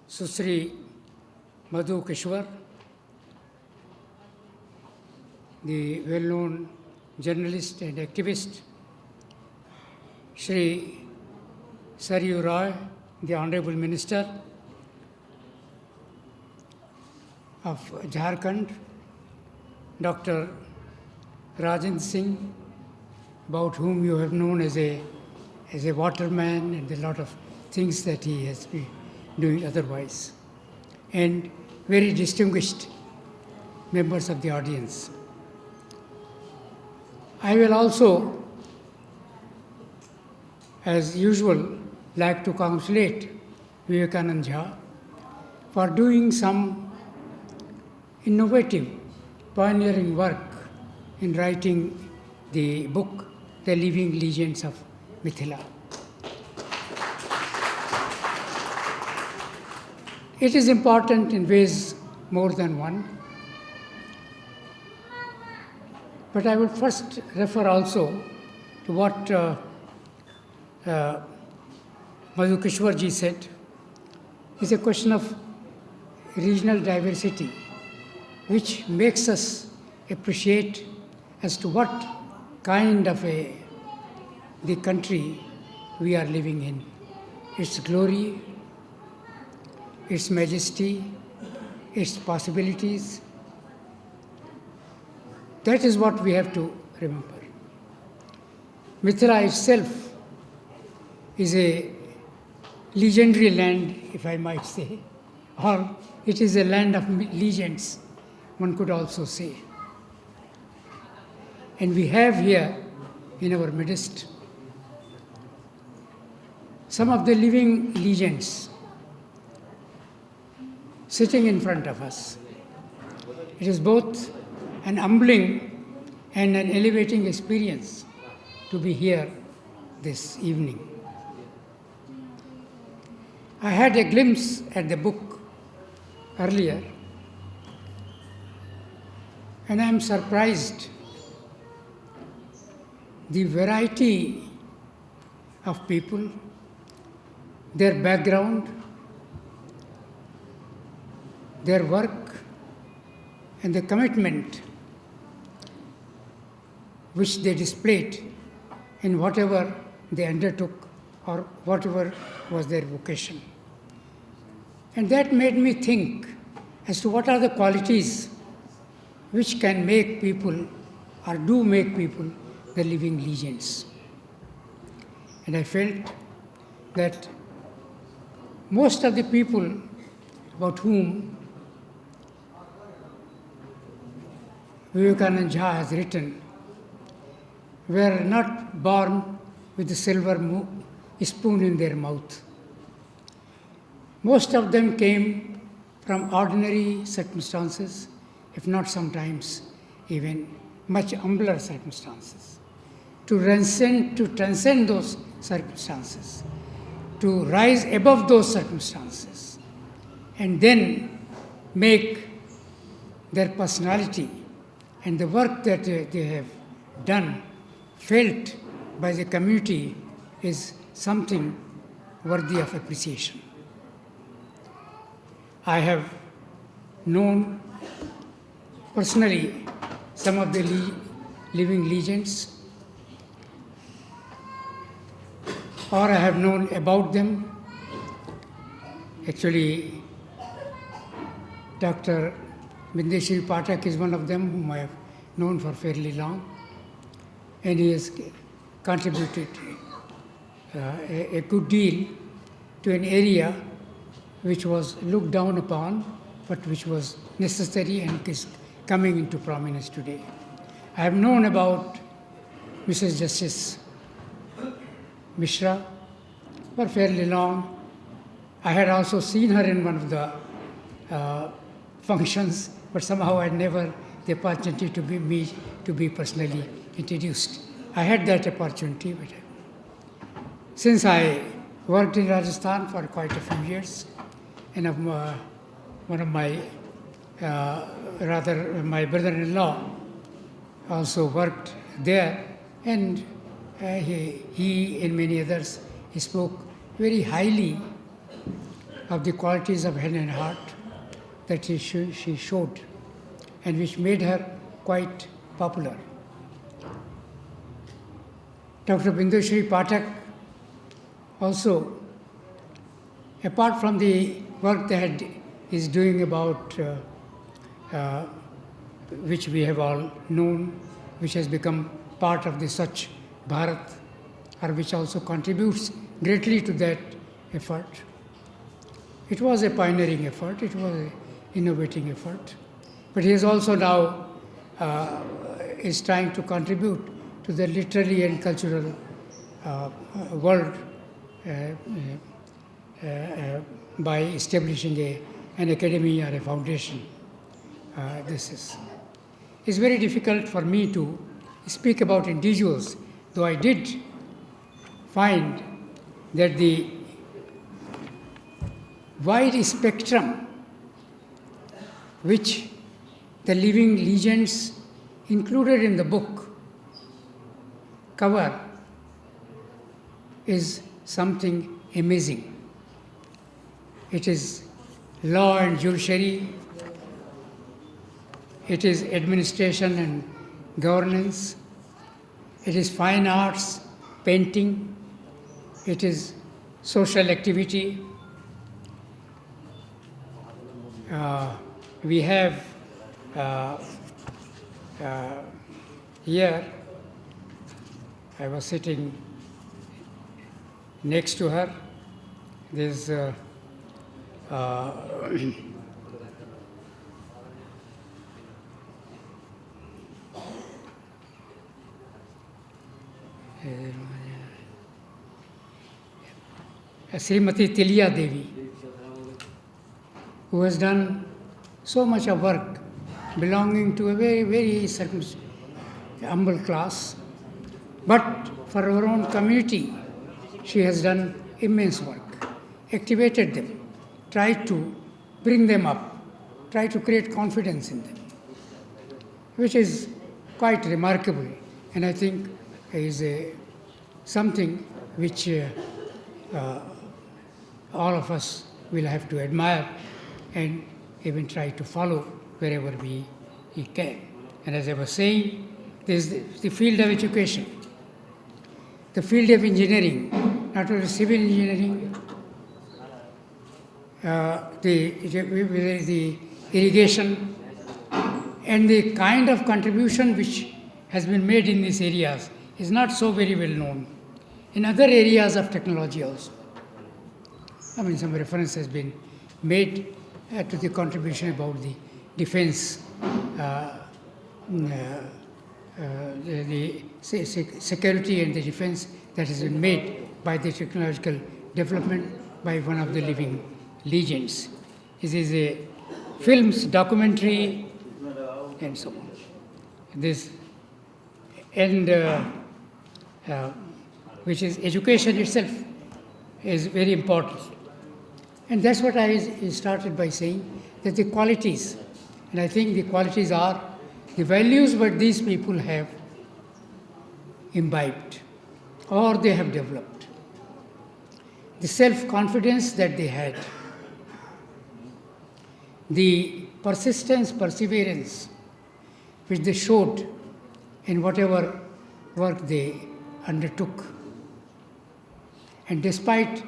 Susri Madhu Kishwar, the well-known journalist and activist, Shri Saryu Roy, the Honorable Minister of Jharkhand, Dr. Rajendra Singh, about whom you have known as a waterman and a lot of things that he has been doing otherwise, and very distinguished members of the audience. I will also, as usual, like to congratulate Vivekanand Jha for doing some innovative, pioneering work in writing the book, The Living Legends of Mithila. It is important in ways more than one. But I will first refer also to what Madhu Kishwarji said. It's a question of regional diversity, which makes us appreciate as to what kind of the country we are living in. Its glory, its majesty, its possibilities. That is what we have to remember. Mithila itself is a legendary land, if I might say, or it is a land of legends, one could also say. And we have here in our midst some of the living legends sitting in front of us. It is both an humbling and an elevating experience to be here this evening. I had a glimpse at the book earlier, and I am surprised the variety of people, their background, their work, and the commitment which they displayed in whatever they undertook or whatever was their vocation. And that made me think as to what are the qualities which can make people or do make people the living legends. And I felt that most of the people about whom Vivekanand Jha has written were not born with a silver spoon in their mouth. Most of them came from ordinary circumstances, if not sometimes even much humbler circumstances. To transcend those circumstances, to rise above those circumstances, and then make their personality and the work that they have done felt by the community is something worthy of appreciation. I have known personally some of the living legends, or I have known about them. Actually, Dr. Bindeshri Pathak is one of them whom I have known for fairly long, and he has contributed a good deal to an area which was looked down upon, but which was necessary and is coming into prominence today. I have known about Mrs. Justice Mishra for fairly long. I had also seen her in one of the functions, but somehow I had never the opportunity to be personally introduced. I had that opportunity, but since I worked in Rajasthan for quite a few years, and one of my my brother-in-law also worked there, and he and many others spoke very highly of the qualities of head and heart that she showed, and which made her quite popular. Dr. Bindushri Pathak also, apart from the work that is doing about which we have all known, which has become part of the Swachh Bharat, or which also contributes greatly to that effort. It was a pioneering effort, it was an innovating effort, but he is also now is trying to contribute to the literary and cultural world by establishing an academy or a foundation. It's very difficult for me to speak about individuals, though I did find that the wide spectrum which the living legends included in the book cover is something amazing. It is law and judiciary, it is administration and governance, it is fine arts, painting, it is social activity. We have here, I was sitting next to her, there's Srimati Tilya Devi, who has done so much of work belonging to a very, very humble class. But for her own community, she has done immense work, activated them, tried to bring them up, tried to create confidence in them, which is quite remarkable, and I think is something which all of us will have to admire and even try to follow wherever we can. And as I was saying, there is the field of education, the field of engineering, not only civil engineering, the irrigation, and the kind of contribution which has been made in these areas is not so very well known. In other areas of technology also. I mean, some reference has been made to the contribution about the defense, the security and the defense that has been made by the technological development by one of the living legends. This is a films, documentary, and so on. This and which is education itself is very important. And that's what I started by saying, that the qualities, and I think the qualities are the values what these people have imbibed or they have developed. The self-confidence that they had, the persistence, perseverance which they showed in whatever work they undertook. And despite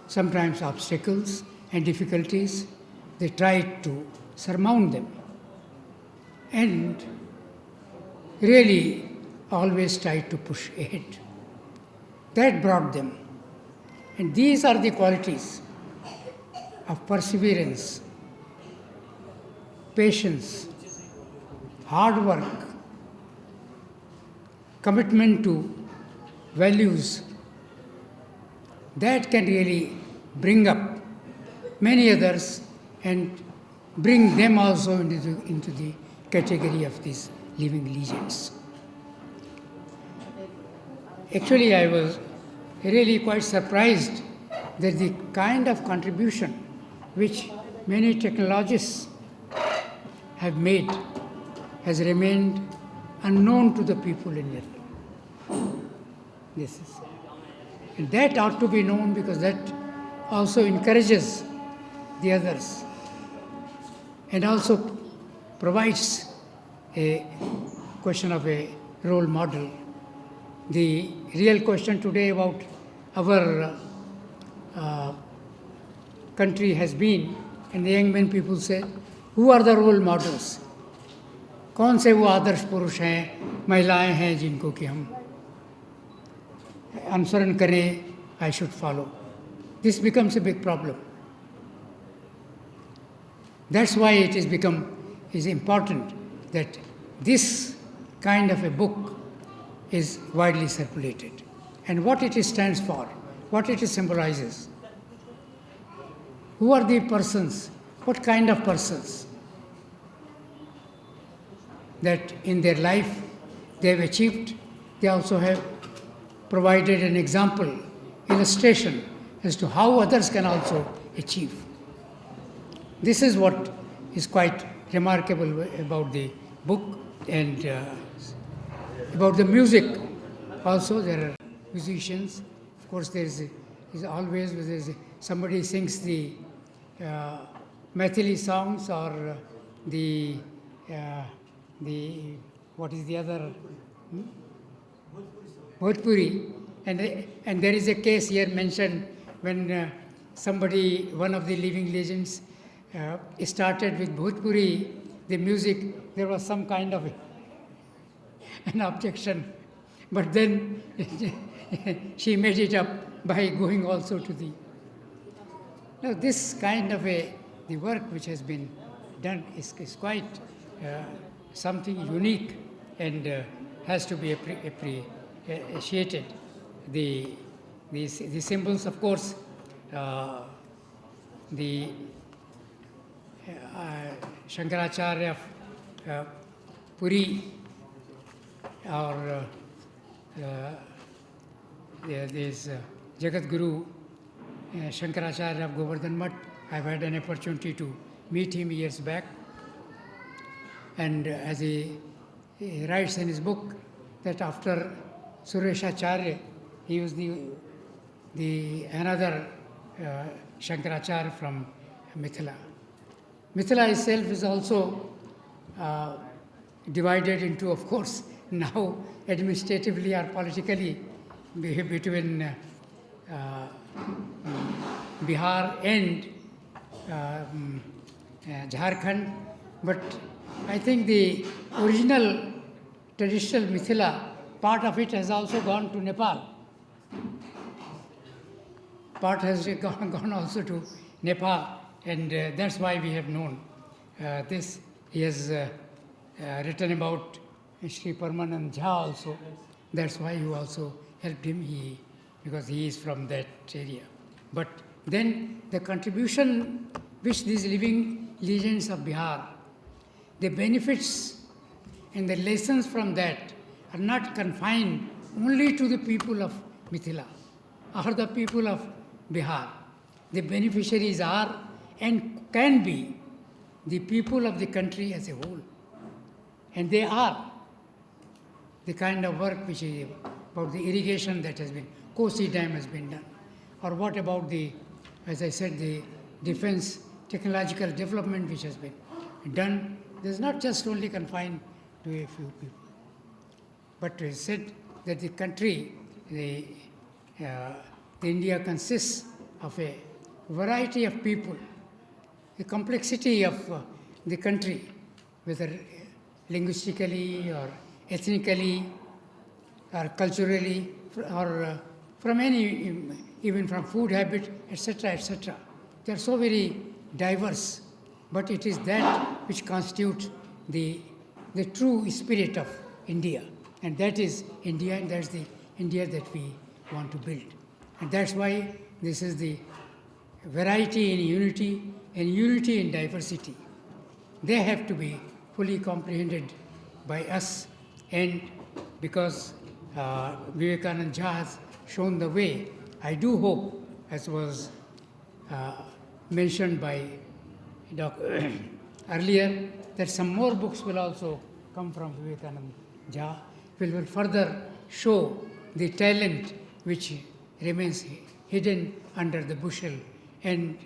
sometimes obstacles and difficulties, they tried to surmount them and really always tried to push ahead. That brought them. And these are the qualities of perseverance, patience, hard work, commitment to values, that can really bring up many others and bring them also into the category of these living legends. Actually, I was really quite surprised that the kind of contribution which many technologists have made has remained unknown to the people in Nepal. And that ought to be known, because that also encourages the others, and also provides a question of a role model. The real question today about our country has been, and the young men people say, who are the role models? कौन से वो आदर्श पुरुष हैं, महिलाएं हैं जिनको कि हम अनुसरण करें, I should follow. This becomes a big problem. That's why it is important that this kind of a book is widely circulated. And what it stands for, what it symbolizes. Who are the persons? What kind of persons? That in their life they have achieved. They also have provided an example, illustration as to how others can also achieve. This is what is quite remarkable about the book. And about the music also, there are musicians. Of course, there is always somebody sings the Maithili songs or the what is the other? Bhojpuri. And there is a case here mentioned when somebody, one of the living legends, started with Bhojpuri, the music, there was some kind of an objection. But then she made it up by going also to the... Now this kind of the work which has been done is quite something unique and has to be appreciated. The symbols, of course, the Shankaracharya of Puri, or there's Jagat Guru Shankaracharya of Govardhan Mutt. I've had an opportunity to meet him years back. And as he writes in his book that after Sureshacharya, he was the another Shankaracharya from Mithila. Mithila itself is also divided into, of course, now administratively or politically between Bihar and Jharkhand. But I think the original traditional Mithila, part of it has also gone to Nepal. Part has gone also to Nepal, and that's why we have known this. He has written about Sri Paramanand Jha also. That's why you also helped him, because he is from that area. But then the contribution which these living legends of Bihar, the benefits and the lessons from that are not confined only to the people of Mithila or the people of Bihar. The beneficiaries are and can be the people of the country as a whole. And they are. The kind of work which is about the irrigation that has been, Kosi Dam has been done. Or what about the, as I said, the defense technological development which has been done. This is not just only confined to a few people. But it is said that the country, the India consists of a variety of people. The complexity of the country, whether linguistically or ethnically or culturally or from any, even from food habit, etc., etc. They are so very diverse, but it is that which constitutes the true spirit of India. And that is India, and that's the India that we want to build. And that's why this is the variety in unity and unity in diversity. They have to be fully comprehended by us, and because Vivekananda Jha has shown the way, I do hope, as was mentioned by earlier, that some more books will also come from Vivekananda Jha, will further show the talent which remains hidden under the bushel, and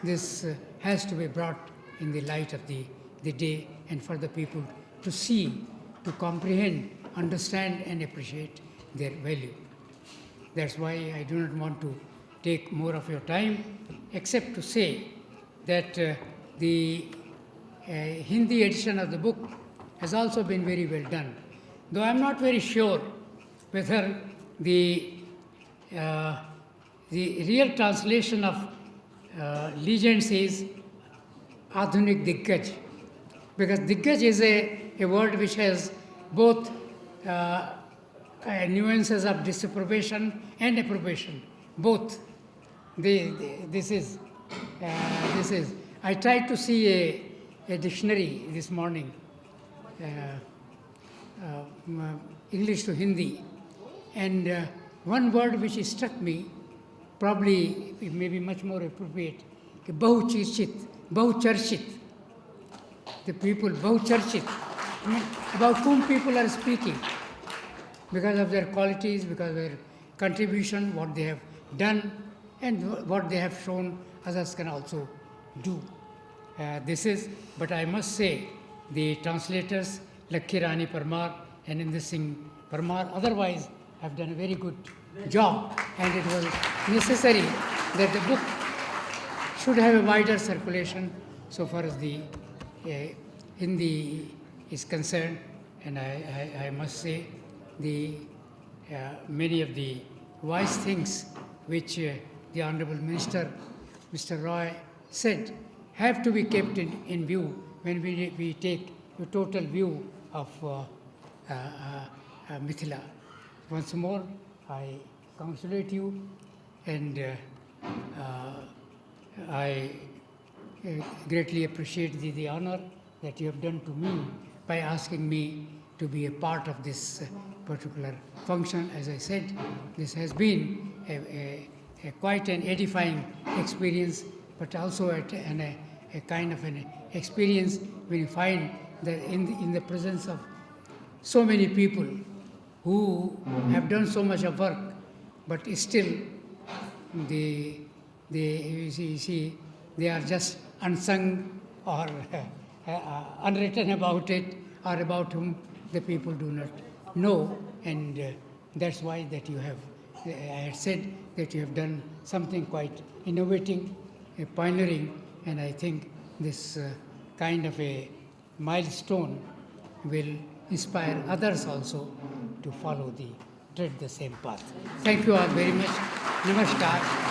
this has to be brought in the light of the day, and for the people to see, to comprehend, understand, and appreciate their value. That's why I do not want to take more of your time, except to say that the Hindi edition of the book has also been very well done. Though I'm not very sure whether the real translation of legends is Adhunik Diggaj, because Diggaj is a word which has both nuances of disapprobation and approbation, both. This is. I tried to see a dictionary this morning, English to Hindi, and one word which struck me, probably it may be much more appropriate, Bahuchirchit, Bahucharchit. The people, Bahucharchit, about whom people are speaking, because of their qualities, because of their contribution, what they have done, and what they have shown others can also do. But I must say, the translators, Lakkirani Parmar and Inder Singh Parmar, otherwise have done a very good job, and it was necessary that the book should have a wider circulation so far as the Hindi is concerned. And I must say, many of the wise things which the Honorable Minister, Mr. Roy, said have to be kept in view when we take a total view of Mithila. Once more, I congratulate you, and I greatly appreciate the honor that you have done to me by asking me to be a part of this particular function. As I said, this has been a quite an edifying experience, but also a kind of an experience when you find that in the presence of so many people who have done so much of work, but still they are just unsung or unwritten about it, or about whom the people do not know, and that's why that you have, I had said that you have done something quite innovating, pioneering, and I think this kind of a milestone will inspire others also to tread the same path. Thank you all very much. Namaskar.